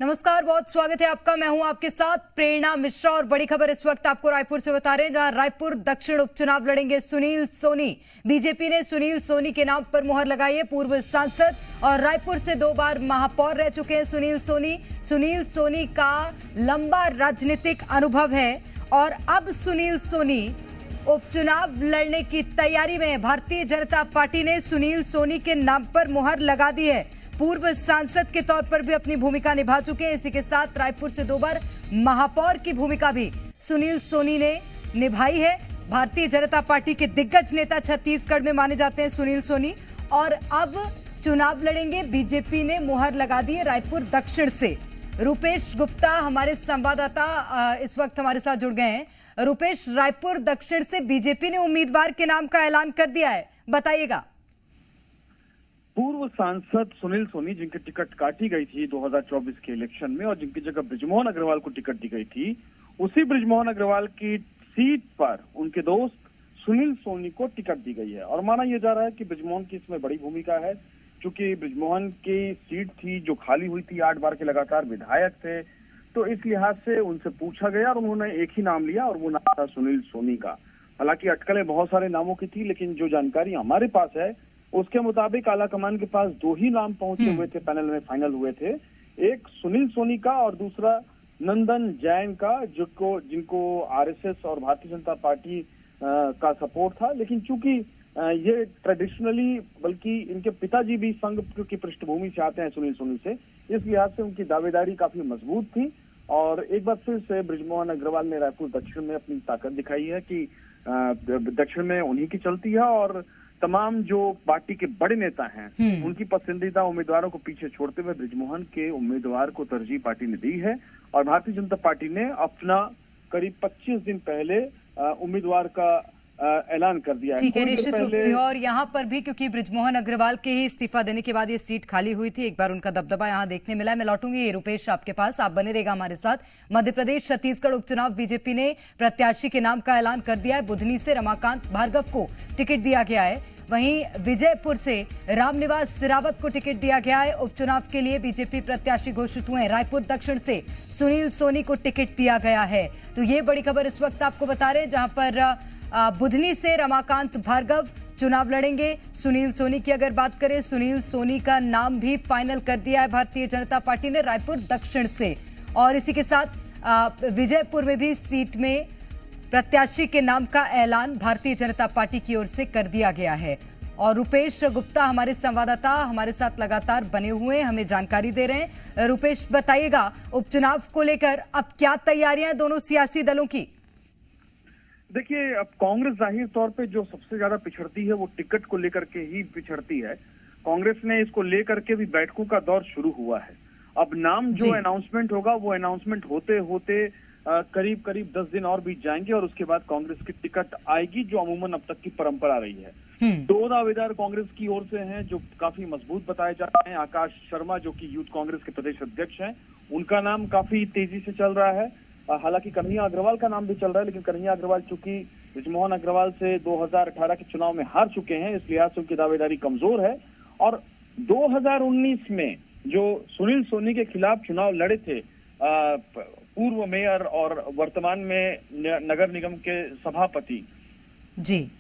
नमस्कार, बहुत स्वागत है आपका। मैं हूं आपके साथ प्रेरणा मिश्रा और बड़ी खबर इस वक्त आपको रायपुर से बता रहे हैं, जहां रायपुर दक्षिण उपचुनाव लड़ेंगे सुनील सोनी। बीजेपी ने सुनील सोनी के नाम पर मुहर लगाई है। पूर्व सांसद और रायपुर से 2 बार महापौर रह चुके हैं सुनील सोनी। सुनील सोनी का लंबा राजनीतिक अनुभव है और अब सुनील सोनी उपचुनाव लड़ने की तैयारी में। भारतीय जनता पार्टी ने सुनील सोनी के नाम पर मुहर लगा दी है। पूर्व सांसद के तौर पर भी अपनी भूमिका निभा चुके हैं। इसी के साथ रायपुर से 2 बार महापौर की भूमिका भी सुनील सोनी ने निभाई है। भारतीय जनता पार्टी के दिग्गज नेता छत्तीसगढ़ में माने जाते हैं सुनील सोनी, और अब चुनाव लड़ेंगे। बीजेपी ने मुहर लगा दी है रायपुर दक्षिण से। रुपेश गुप्ता हमारे संवाददाता इस वक्त हमारे साथ जुड़ गए हैं। रुपेश, रायपुर दक्षिण से बीजेपी ने उम्मीदवार के नाम का ऐलान कर दिया है, बताइएगा। पूर्व सांसद सुनील सोनी, जिनकी टिकट काटी गई थी 2024 के इलेक्शन में और जिनकी जगह बृजमोहन अग्रवाल को टिकट दी गई थी, उसी बृजमोहन अग्रवाल की सीट पर उनके दोस्त सुनील सोनी को टिकट दी गई है। और माना यह जा रहा है कि बृजमोहन की इसमें बड़ी भूमिका है, क्योंकि बृजमोहन की सीट थी जो खाली हुई थी, 8 बार के लगातार विधायक थे, तो इस लिहाज से उनसे पूछा गया और उन्होंने एक ही नाम लिया और वो नाम था सुनील सोनी का। हालांकि अटकलें बहुत सारे नामों की थी, लेकिन जो जानकारी हमारे पास है उसके मुताबिक आलाकमान के पास 2 ही नाम पहुंचे हुए थे, पैनल में फाइनल हुए थे। एक सुनील सोनी का और दूसरा नंदन जैन का, जिनको आरएसएस और भारतीय जनता पार्टी का सपोर्ट था। लेकिन चूंकि ये ट्रेडिशनली, बल्कि इनके पिताजी भी संघ की पृष्ठभूमि से आते हैं सुनील सोनी से, इस लिहाज से उनकी दावेदारी काफी मजबूत थी। और एक बार फिर से बृजमोहन अग्रवाल ने रायपुर दक्षिण में अपनी ताकत दिखाई है कि दक्षिण में उन्हीं की चलती है और तमाम जो पार्टी के बड़े नेता हैं उनकी पसंदीदा उम्मीदवारों को पीछे छोड़ते हुए बृजमोहन के उम्मीदवार को तरजीह पार्टी ने दी है। और भारतीय जनता पार्टी ने अपना करीब 25 दिन पहले उम्मीदवार का ऐलान कर दिया है। ठीक है, निश्चित रूप से। और यहाँ पर भी क्योंकि बृजमोहन अग्रवाल के ही इस्तीफा देने के बाद ये सीट खाली हुई थी, एक बार उनका दबदबा यहाँ देखने मिला है। मैं लौटूंगी रुपेश आपके पास, आप बने रहेगा हमारे साथ। मध्य प्रदेश छत्तीसगढ़ उपचुनाव बीजेपी ने प्रत्याशी के नाम का ऐलान कर दिया है। बुधनी से रमाकांत भार्गव को टिकट दिया गया है। वहीं विजयपुर से रामनिवास सिरावत को टिकट दिया गया है। उपचुनाव के लिए बीजेपी प्रत्याशी घोषित हुए हैं। रायपुर दक्षिण से सुनील सोनी को टिकट दिया गया है। तो ये बड़ी खबर इस वक्त आपको बता रहे हैं, जहां पर बुधनी से रमाकांत भार्गव चुनाव लड़ेंगे। सुनील सोनी की अगर बात करें, सुनील सोनी का नाम भी फाइनल कर दिया है भारतीय जनता पार्टी ने रायपुर दक्षिण से। और इसी के साथ विजयपुर में भी सीट में प्रत्याशी के नाम का ऐलान भारतीय जनता पार्टी की ओर से कर दिया गया है। और रुपेश गुप्ता हमारे संवाददाता हमारे साथ लगातार बने हुए हैं, हमें जानकारी दे रहे हैं। रुपेश, बताइएगा उपचुनाव को लेकर अब क्या तैयारियां दोनों सियासी दलों की? देखिए, अब कांग्रेस जाहिर तौर पे जो सबसे ज्यादा पिछड़ती है वो टिकट को लेकर के ही पिछड़ती है। कांग्रेस ने इसको लेकर के भी बैठकों का दौर शुरू हुआ है। अब नाम जो अनाउंसमेंट होगा वो अनाउंसमेंट होते होते करीब 10 दिन और बीत जाएंगे और उसके बाद कांग्रेस की टिकट आएगी, जो अमूमन अब तक की परंपरा रही है। 2 दावेदार कांग्रेस की ओर से हैं जो काफी मजबूत बताए जा रहे हैं। आकाश शर्मा, जो कि यूथ कांग्रेस के प्रदेश अध्यक्ष हैं, उनका नाम काफी तेजी से चल रहा है। हालांकि कन्हैया अग्रवाल का नाम भी चल रहा है, लेकिन कन्हैया अग्रवाल चूंकि बृजमोहन अग्रवाल से 2018 के चुनाव में हार चुके हैं, इस लिहाज से उनकी दावेदारी कमजोर है। और 2019 में जो सुनील सोनी के खिलाफ चुनाव लड़े थे पूर्व मेयर और वर्तमान में नगर निगम के सभापति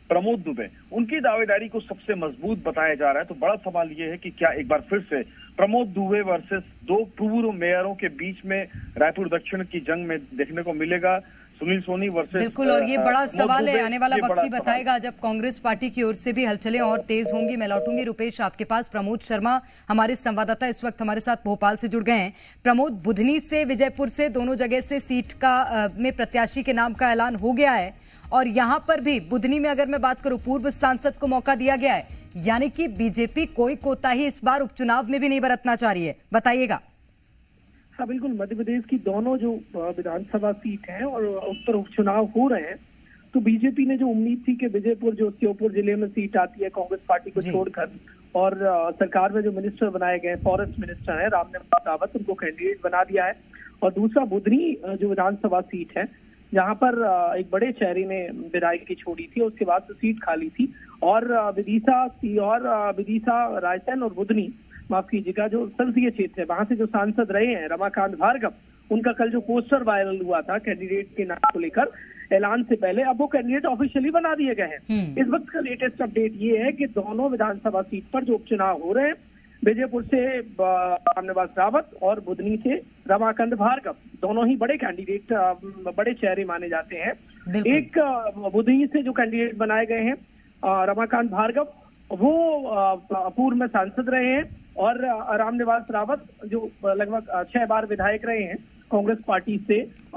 प्रमोद दुबे, उनकी दावेदारी को सबसे मजबूत बताया जा रहा है। तो बड़ा सवाल ये है कि क्या एक बार फिर से प्रमोद दुबे वर्सेस 2 पूर्व मेयरों के बीच में रायपुर दक्षिण की जंग में देखने को मिलेगा? सुनील सोनी वर्सेस, बिल्कुल। और ये बड़ा सवाल है, आने वाला वक्त ही बताएगा जब कांग्रेस पार्टी की ओर से भी हलचलें और तेज होंगी। मैं लौटूंगी रुपेश आपके पास। प्रमोद शर्मा हमारे संवाददाता इस वक्त हमारे साथ भोपाल से जुड़ गए हैं। प्रमोद, बुधनी से विजयपुर से दोनों जगह से सीट का में प्रत्याशी के नाम का ऐलान हो गया है और यहाँ पर भी बुधनी में अगर मैं बात करूं, पूर्व सांसद को मौका दिया गया है, यानी कि बीजेपी कोई कोताही इस बार उपचुनाव में भी नहीं बरतना चाह रही है, बताइएगा। हाँ बिल्कुल, मध्य प्रदेश की दोनों जो विधानसभा सीट हैं और उस पर उपचुनाव हो रहे हैं, तो बीजेपी ने जो उम्मीद थी कि विजयपुर, जो श्योपुर जिले में सीट आती है कांग्रेस पार्टी को छोड़कर, और सरकार में जो मिनिस्टर बनाए गए, फॉरेस्ट मिनिस्टर है रामनिवास सिरावत, उनको कैंडिडेट बना दिया है। और दूसरा बुधनी जो विधानसभा सीट है, जहां पर एक बड़े चेहरे ने विधायकी छोड़ी थी, उसके बाद तो सीट खाली थी और विदिशा रायसेन और बुधनी माफ कीजिएगा, जो संसदीय क्षेत्र है वहां से जो सांसद रहे हैं रमाकांत भार्गव, उनका कल जो पोस्टर वायरल हुआ था कैंडिडेट के नाम को लेकर ऐलान से पहले, अब वो कैंडिडेट ऑफिशियली बना दिए गए हैं। इस वक्त का लेटेस्ट अपडेट ये है कि दोनों विधानसभा सीट पर जो उपचुनाव हो रहे हैं, विजयपुर से रामनिवास रावत और बुधनी से रमाकांत भार्गव, दोनों ही बड़े कैंडिडेट, बड़े चेहरे माने जाते हैं। एक बुधनी से जो कैंडिडेट बनाए गए हैं रमाकांत भार्गव, वो पूर्व में सांसद रहे हैं, और रामनिवास रावत जो लगभग 6 बार विधायक रहे हैं कांग्रेस पार्टी से,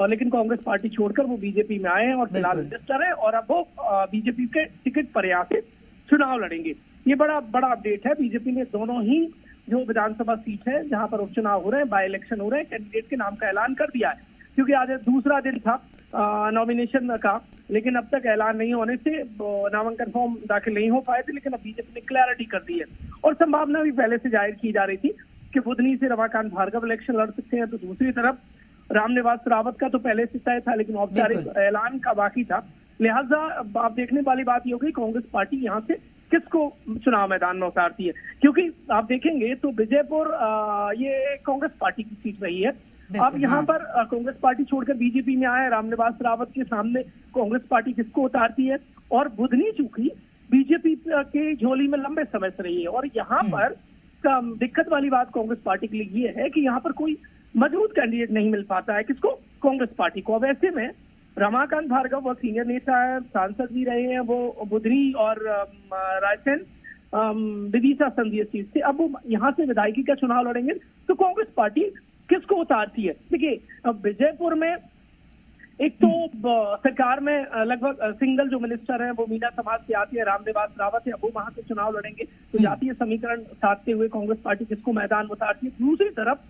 लेकिन कांग्रेस पार्टी छोड़कर वो बीजेपी में आए हैं और फिलहाल मिनिस्टर है, और अब वो बीजेपी के टिकट पर यहाँ से चुनाव लड़ेंगे। ये बड़ा अपडेट है। बीजेपी ने दोनों ही जो विधानसभा सीट है जहां पर उपचुनाव हो रहे हैं, बाय इलेक्शन हो रहे हैं, कैंडिडेट के नाम का ऐलान कर दिया है, क्योंकि आज दूसरा दिन था नॉमिनेशन का, लेकिन अब तक ऐलान नहीं होने से नामांकन फॉर्म दाखिल नहीं हो पाए थे। लेकिन अब बीजेपी ने क्लैरिटी कर दी है, और संभावना भी पहले से जाहिर की जा रही थी कि बुधनी से रमाकांत भार्गव इलेक्शन लड़ सकते हैं, तो दूसरी तरफ रामनिवास रावत का तो पहले से तय था, लेकिन औपचारिक ऐलान का बाकी था। लिहाजा आप देखने वाली बात ये होगी कांग्रेस पार्टी यहाँ से किसको चुनाव मैदान में उतारती है, क्योंकि आप देखेंगे तो विजयपुर ये कांग्रेस पार्टी की सीट रही है। अब यहाँ पर कांग्रेस पार्टी छोड़कर बीजेपी में आए रामनिवास रावत के सामने कांग्रेस पार्टी किसको उतारती है, और बुधनी चूंकि बीजेपी के झोली में लंबे समय से रही है, और यहाँ पर दिक्कत वाली बात कांग्रेस पार्टी के लिए ये है कि यहाँ पर कोई मजबूत कैंडिडेट नहीं मिल पाता है किसको, कांग्रेस पार्टी को। अब ऐसे में रमाकांत भार्गव वो सीनियर नेता है, सांसद भी रहे हैं, वो बुधनी और रायसेन विदिशा संसदीय सीट से, अब वो यहाँ से विधायकी का चुनाव लड़ेंगे, तो कांग्रेस पार्टी किसको उतारती है। देखिए अब विजयपुर में एक तो सरकार में लगभग सिंगल जो मिनिस्टर है वो मीना समाज से आती है, रामनिवास रावत है, वो वहां से चुनाव लड़ेंगे, तो जातीय समीकरण साधते हुए कांग्रेस पार्टी किसको मैदान उतारती है। दूसरी तरफ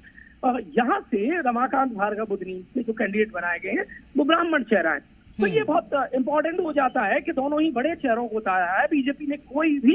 यहाँ से रमाकांत भार्गव बुधनी से जो कैंडिडेट बनाए गए हैं वो ब्राह्मण चेहरा है, तो ये बहुत इंपॉर्टेंट हो जाता है कि दोनों ही बड़े चेहरों को उतारा है। बीजेपी ने कोई भी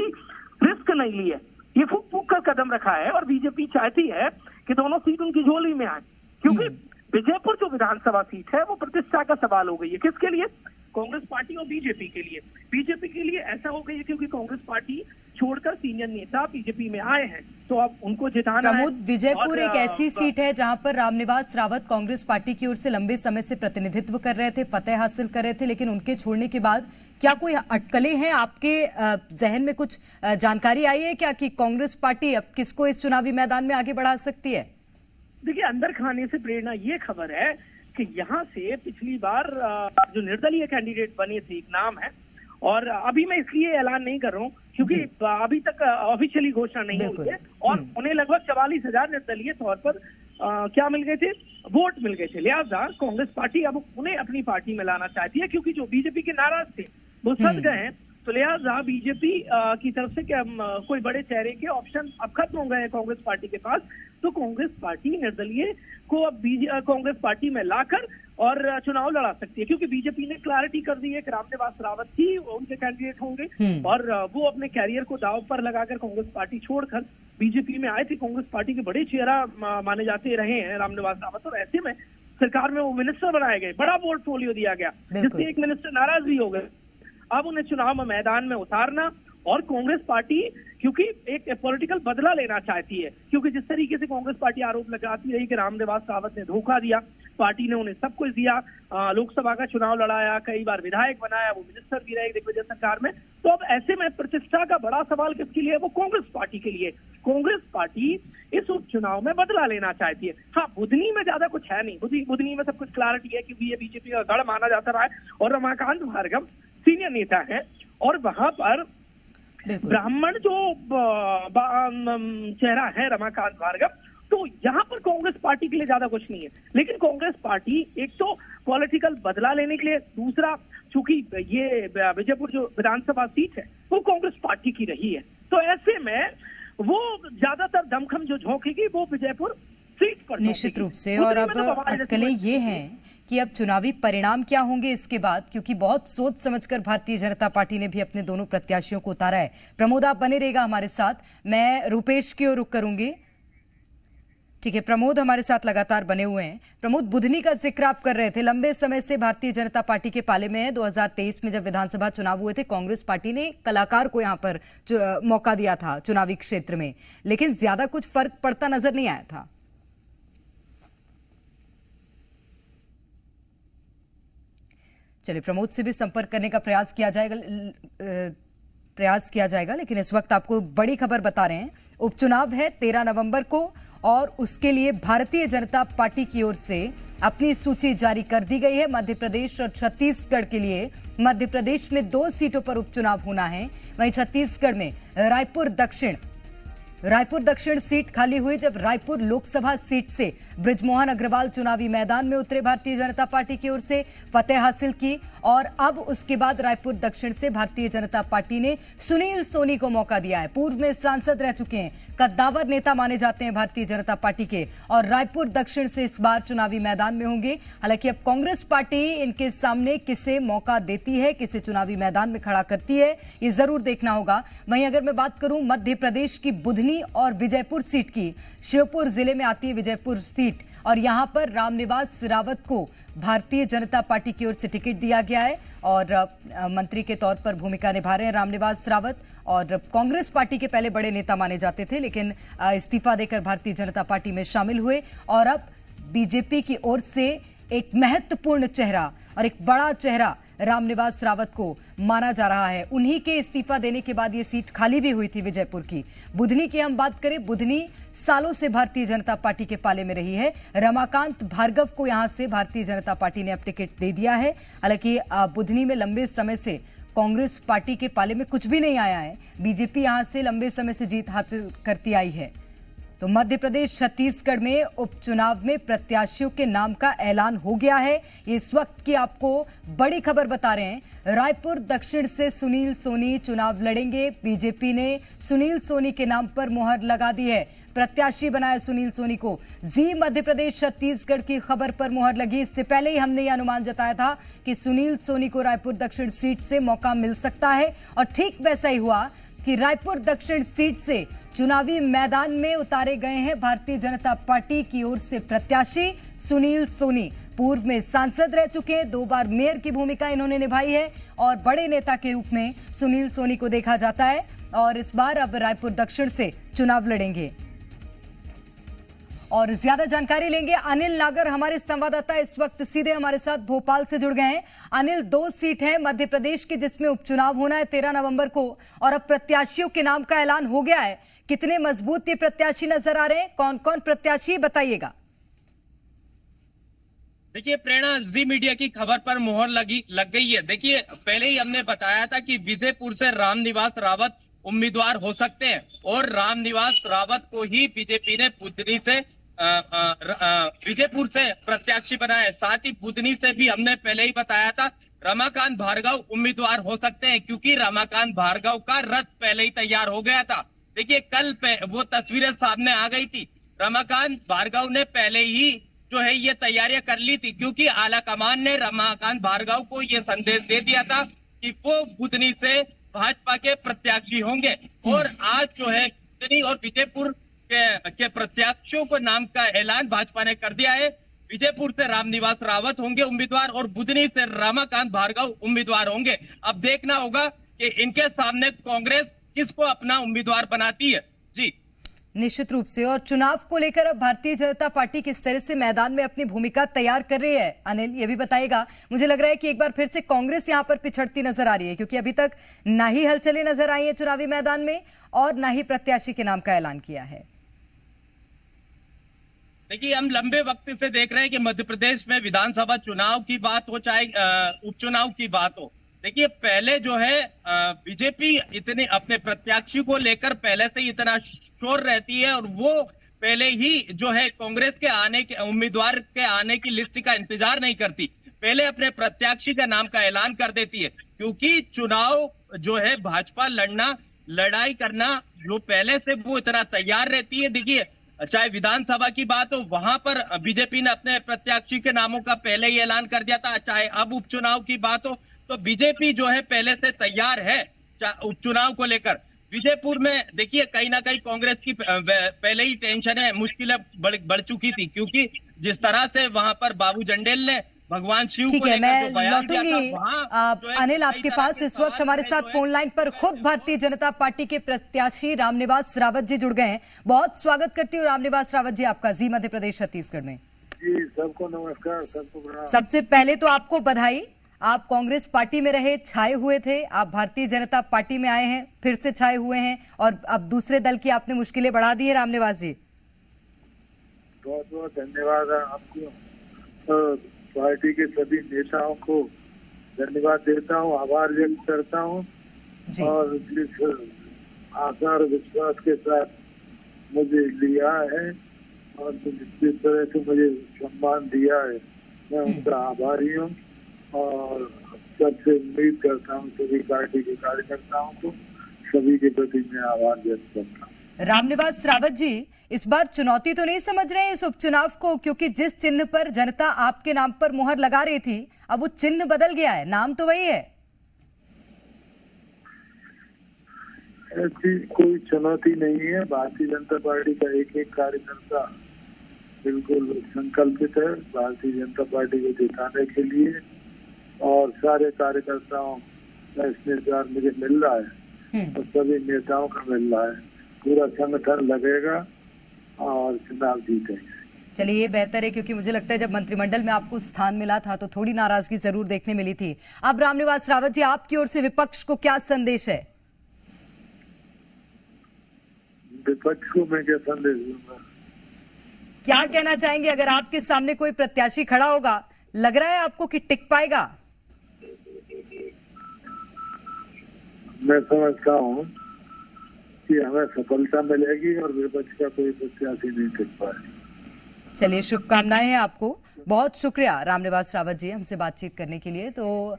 रिस्क नहीं ली है, ये फूक फूक कर कदम रखा है, और बीजेपी चाहती है कि दोनों सीट उनकी झोली में आए, क्योंकि विजयपुर जो विधानसभा सीट है वो प्रतिष्ठा का सवाल हो गई है। किसके लिए, कांग्रेस पार्टी और बीजेपी के लिए। बीजेपी के लिए ऐसा हो गई है क्योंकि कांग्रेस पार्टी छोड़कर सीनियर नेता बीजेपी में आए हैं, तो अब उनको जिताना है। प्रमोद, विजयपुर एक ऐसी सीट है जहां पर रामनिवास रावत कांग्रेस पार्टी की ओर से लंबे समय से प्रतिनिधित्व कर रहे थे, फतेह हासिल कर रहे थे, लेकिन उनके छोड़ने के बाद क्या कोई अटकलें हैं आपके जहन में, कुछ जानकारी आई है क्या कि कांग्रेस पार्टी अब किसको इस चुनावी मैदान में आगे बढ़ा सकती है? देखिए अंदर खाने से प्रेरणा ये खबर है कि यहाँ से पिछली बार जो निर्दलीय कैंडिडेट बने थे, एक नाम है, और अभी मैं इसलिए ऐलान नहीं कर रहा हूँ क्योंकि अभी तक ऑफिशियली घोषणा नहीं हुई है, और उन्हें लगभग 44,000 निर्दलीय तौर पर क्या मिल गए थे, वोट मिल गए थे। लिहाजा कांग्रेस पार्टी अब उन्हें अपनी पार्टी में लाना चाहती है, क्योंकि जो बीजेपी के नाराज थे वो सद गए हैं, तो लिहाजा बीजेपी की तरफ से क्या कोई बड़े चेहरे के ऑप्शन अब खत्म हो गए हैं कांग्रेस पार्टी के पास, तो कांग्रेस पार्टी निर्दलीय को अब कांग्रेस पार्टी में लाकर और चुनाव लड़ा सकती है, क्योंकि बीजेपी ने क्लैरिटी कर दी है कि रामनिवास रावत ही उनके कैंडिडेट होंगे, और वो अपने कैरियर को दांव पर लगाकर कांग्रेस पार्टी छोड़कर बीजेपी में आए थे। कांग्रेस पार्टी के बड़े चेहरा माने जाते रहे हैं रामनिवास रावत, और ऐसे में सरकार में वो मिनिस्टर बनाए गए, बड़ा पोर्टफोलियो दिया गया, जिससे एक मिनिस्टर नाराज भी हो गए। अब उन्हें चुनाव में मैदान में उतारना, और कांग्रेस पार्टी क्योंकि एक पॉलिटिकल बदला लेना चाहती है, क्योंकि जिस तरीके से कांग्रेस पार्टी आरोप लगाती रही कि रामनिवास रावत ने धोखा दिया, पार्टी ने उन्हें सब कुछ दिया, लोकसभा का चुनाव लड़ाया, कई बार विधायक बनाया, वो मिनिस्टर भी रहे दिग्विजय सरकार में, तो अब ऐसे में प्रतिष्ठा का बड़ा सवाल किसके लिए है, वो कांग्रेस पार्टी के लिए। कांग्रेस पार्टी इस उपचुनाव में बदला लेना चाहती है। हाँ, बुधनी में ज्यादा कुछ है नहीं, बुधनी में सब कुछ क्लैरिटी है, क्योंकि ये बीजेपी का गढ़ माना जाता रहा है, और रमाकांत भार्गव सीनियर नेता है, और वहां पर ब्राह्मण जो चेहरा है रमाकांत भार्गव, तो यहाँ पर कांग्रेस पार्टी के लिए ज्यादा कुछ नहीं है। लेकिन कांग्रेस पार्टी एक तो पॉलिटिकल बदला लेने के लिए, दूसरा चूंकि ये विजयपुर जो विधानसभा सीट है वो कांग्रेस पार्टी की रही है, तो ऐसे में वो ज्यादातर दमखम जो झोंकेगी वो विजयपुर सीट पर निश्चित रूप से। और अब अटकलें ये हैं कि अब चुनावी परिणाम क्या होंगे इसके बाद, क्योंकि बहुत सोच समझकर भारतीय जनता पार्टी ने भी अपने दोनों प्रत्याशियों को उतारा है। प्रमोद, आप बने रहेगा हमारे साथ, मैं रूपेश की ओर रुख करूंगी। ठीक है, प्रमोद हमारे साथ लगातार बने हुए हैं। प्रमोद, बुधनी का जिक्र आप कर रहे थे, लंबे समय से भारतीय जनता पार्टी के पाले में है। 2023 में जब विधानसभा चुनाव हुए थे, कांग्रेस पार्टी ने कलाकार को यहां पर मौका दिया था चुनावी क्षेत्र में, लेकिन ज्यादा कुछ फर्क पड़ता नजर नहीं आया था। चलिए, प्रमोद से भी संपर्क करने का प्रयास किया जाएगा, लेकिन इस वक्त आपको बड़ी खबर बता रहे हैं। उपचुनाव है 13 नवंबर को और उसके लिए भारतीय जनता पार्टी की ओर से अपनी सूची जारी कर दी गई है। मध्य प्रदेश और छत्तीसगढ़ के लिए मध्य प्रदेश में 2 सीटों पर उपचुनाव होना है, वहीं छत्तीसगढ़ में रायपुर दक्षिण सीट खाली हुई, जब रायपुर लोकसभा सीट से बृजमोहन अग्रवाल चुनावी मैदान में उतरे भारतीय जनता पार्टी की ओर से, फतेह हासिल की। और अब उसके बाद रायपुर दक्षिण से भारतीय जनता पार्टी ने सुनील सोनी को मौका दिया है। पूर्व में सांसद रह चुके हैं, कद्दावर नेता माने जाते हैं भारतीय जनता पार्टी के, और रायपुर दक्षिण से इस बार चुनावी मैदान में होंगे। हालांकि अब कांग्रेस पार्टी इनके सामने किसे मौका देती है, किसे चुनावी मैदान में खड़ा करती है, ये जरूर देखना होगा। वहीं अगर मैं बात करूं मध्य प्रदेश की बुधनी और विजयपुर सीट की, श्योपुर जिले में आती है विजयपुर सीट, और यहां पर रामनिवास रावत को भारतीय जनता पार्टी की ओर से टिकट दिया गया है और मंत्री के तौर पर भूमिका निभा रहे हैं रामनिवास रावत। और कांग्रेस पार्टी के पहले बड़े नेता माने जाते थे, लेकिन इस्तीफा देकर भारतीय जनता पार्टी में शामिल हुए और अब बीजेपी की ओर से एक महत्वपूर्ण चेहरा और एक बड़ा चेहरा रामनिवास रावत को माना जा रहा है। उन्हीं के इस्तीफा देने के बाद ये सीट खाली भी हुई थी विजयपुर की। बुधनी की हम बात करें, बुधनी सालों से भारतीय जनता पार्टी के पाले में रही है। रमाकांत भार्गव को यहां से भारतीय जनता पार्टी ने अब टिकट दे दिया है। हालांकि बुधनी में लंबे समय से कांग्रेस पार्टी के पाले में कुछ भी नहीं आया है, बीजेपी यहां से लंबे समय से जीत हासिल करती आई है। तो मध्य प्रदेश छत्तीसगढ़ में उपचुनाव में प्रत्याशियों के नाम का ऐलान हो गया है। इस वक्त की आपको बड़ी खबर बता रहे हैं। रायपुर दक्षिण से सुनील सोनी चुनाव लड़ेंगे। बीजेपी ने सुनील सोनी के नाम पर मुहर लगा दी है, प्रत्याशी बनाया सुनील सोनी को। जी मध्य प्रदेश छत्तीसगढ़ की खबर पर मुहर लगी। इससे पहले ही हमने यह अनुमान जताया था कि सुनील सोनी को रायपुर दक्षिण सीट से मौका मिल सकता है, और ठीक वैसा ही हुआ कि रायपुर दक्षिण सीट से चुनावी मैदान में उतारे गए हैं भारतीय जनता पार्टी की ओर से प्रत्याशी सुनील सोनी। पूर्व में सांसद रह चुके हैं, 2 बार मेयर की भूमिका इन्होंने निभाई है और बड़े नेता के रूप में सुनील सोनी को देखा जाता है, और इस बार अब रायपुर दक्षिण से चुनाव लड़ेंगे। और ज्यादा जानकारी लेंगे, अनिल नागर हमारे संवाददाता इस वक्त सीधे हमारे साथ भोपाल से जुड़ गए हैं। अनिल, 2 सीट है मध्य प्रदेश की जिसमें उपचुनाव होना है 13 नवंबर को, और अब प्रत्याशियों के नाम का ऐलान हो गया है। कितने मजबूत ये प्रत्याशी नजर आ रहे हैं, कौन कौन प्रत्याशी, बताइएगा। देखिए प्रेरणा, जी मीडिया की खबर पर मुहर लग गई है। देखिए पहले ही हमने बताया था कि विजयपुर से रामनिवास रावत उम्मीदवार हो सकते हैं, और रामनिवास रावत को ही बीजेपी ने बुधनी से विजयपुर से प्रत्याशी बनाया है। साथ ही बुधनी से भी हमने पहले ही बताया था रमाकांत भार्गव उम्मीदवार हो सकते हैं, क्योंकि रमाकांत भार्गव का रथ पहले ही तैयार हो गया था। देखिए कल वो तस्वीरें सामने आ गई थी, रमाकांत भार्गव ने पहले ही जो है ये तैयारियां कर ली थी, क्योंकि आला कमान ने रमाकांत भार्गव को ये संदेश दे दिया था कि वो बुधनी से भाजपा के प्रत्याशी होंगे। और आज जो है बुधनी और विजयपुर के प्रत्याशियों को नाम का ऐलान भाजपा ने कर दिया है। विजयपुर से रामनिवास रावत होंगे उम्मीदवार और बुधनी से रमाकांत भार्गव उम्मीदवार होंगे। अब देखना होगा कि इनके सामने कांग्रेस किसको अपना उम्मीदवार बनाती है। जी निश्चित रूप से। और चुनाव को लेकर अब भारतीय जनता पार्टी किस तरह से मैदान में अपनी भूमिका तैयार कर रही है, अनिल ये भी बताइएगा। मुझे लग रहा है कि एक बार फिर से कांग्रेस यहां पर पिछड़ती नजर आ रही है, क्योंकि अभी तक ना ही हलचलें नजर आई है चुनावी मैदान में और ना ही प्रत्याशी के नाम का ऐलान किया है। देखिए हम लंबे वक्त से देख रहे हैं कि मध्य प्रदेश में विधानसभा चुनाव की बात हो चाहे उपचुनाव की बात हो, देखिए पहले जो है बीजेपी इतने अपने प्रत्याशी को लेकर पहले से इतना शोर रहती है, और वो पहले ही जो है कांग्रेस के आने के उम्मीदवार के आने की लिस्ट का इंतजार नहीं करती, पहले अपने प्रत्याशी का नाम का ऐलान कर देती है। क्योंकि चुनाव जो है भाजपा लड़ाई करना जो पहले से वो इतना तैयार रहती है। देखिए चाहे विधानसभा की बात हो, वहां पर बीजेपी ने अपने प्रत्याशी के नामों का पहले ही ऐलान कर दिया था। चाहे अब उपचुनाव की बात हो, तो बीजेपी जो है पहले से तैयार है उपचुनाव को लेकर। विजयपुर में देखिए कहीं ना कहीं कांग्रेस की पहले ही टेंशन है, मुश्किलें बढ़ चुकी थी, क्योंकि जिस तरह से वहां पर बाबू जंडेल ने भगवान शिव ठीक को है, लेकर मैं जो बयान दिया था, लौटूंगी वहां जो है अनिल कई आपके तरह पास। के इस वक्त सवाल हमारे जो साथ है फोन लाइन पर खुद भारतीय जनता पार्टी के प्रत्याशी रामनिवास रावत जी जुड़ गए हैं। बहुत स्वागत करती हूँ रामनिवास रावत जी आपका जी मध्य प्रदेश छत्तीसगढ़ में। जी सबको नमस्कार, सबको प्रणाम। सबसे पहले तो आपको बधाई, आप कांग्रेस पार्टी में रहे, छाए हुए थे, आप भारतीय जनता पार्टी में आए हैं, फिर से छाए हुए हैं और अब दूसरे दल की आपने मुश्किलें बढ़ा दी है रामनिवास जी। बहुत बहुत धन्यवाद आपको, पार्टी के सभी नेताओं को धन्यवाद देता हूँ, आभार व्यक्त करता हूँ। और जिस आशा और विश्वास के साथ मुझे लिया है और जिस तरह से मुझे सम्मान दिया है, मैं उनका आभारी हूँ और सबसे उम्मीद करता हूँ सभी पार्टी के कार्यकर्ताओं को, सभी के प्रति मैं आभार व्यक्त करता हूँ। रामनिवास रावत जी, इस बार चुनौती तो नहीं समझ रहे हैं इस उपचुनाव को, क्योंकि जिस चिन्ह पर जनता आपके नाम पर मुहर लगा रही थी अब वो चिन्ह बदल गया है, नाम तो वही है। ऐसी कोई चुनौती नहीं है। भारतीय जनता पार्टी का एक एक कार्यकर्ता बिल्कुल संकल्पित है भारतीय जनता पार्टी को जिताने के लिए, और सारे कार्यकर्ताओं का इसमें प्यार मुझे मिल रहा है और सभी नेताओं का मिल रहा है। पूरा संगठन लगेगा और चुनाव जीतेंगे। चलिए ये बेहतर है, क्योंकि मुझे लगता है जब मंत्रिमंडल में आपको स्थान मिला था तो थोड़ी नाराजगी जरूर देखने मिली थी। अब रामनिवास रावत जी, आपकी ओर से विपक्ष को क्या संदेश है? विपक्ष को मैं क्या संदेश दूंगा? क्या कहना चाहेंगे अगर आपके सामने कोई प्रत्याशी खड़ा होगा, लग रहा है आपको कि टिक पाएगा? मैं समझता हूँ कि हमें सफलता मिलेगी और विपक्ष का कोई प्रत्याशी नहीं टिक पाएगा। चलिए शुभकामनाएं हैं आपको। बहुत शुक्रिया रामनिवास रावत जी हमसे बातचीत करने के लिए। तो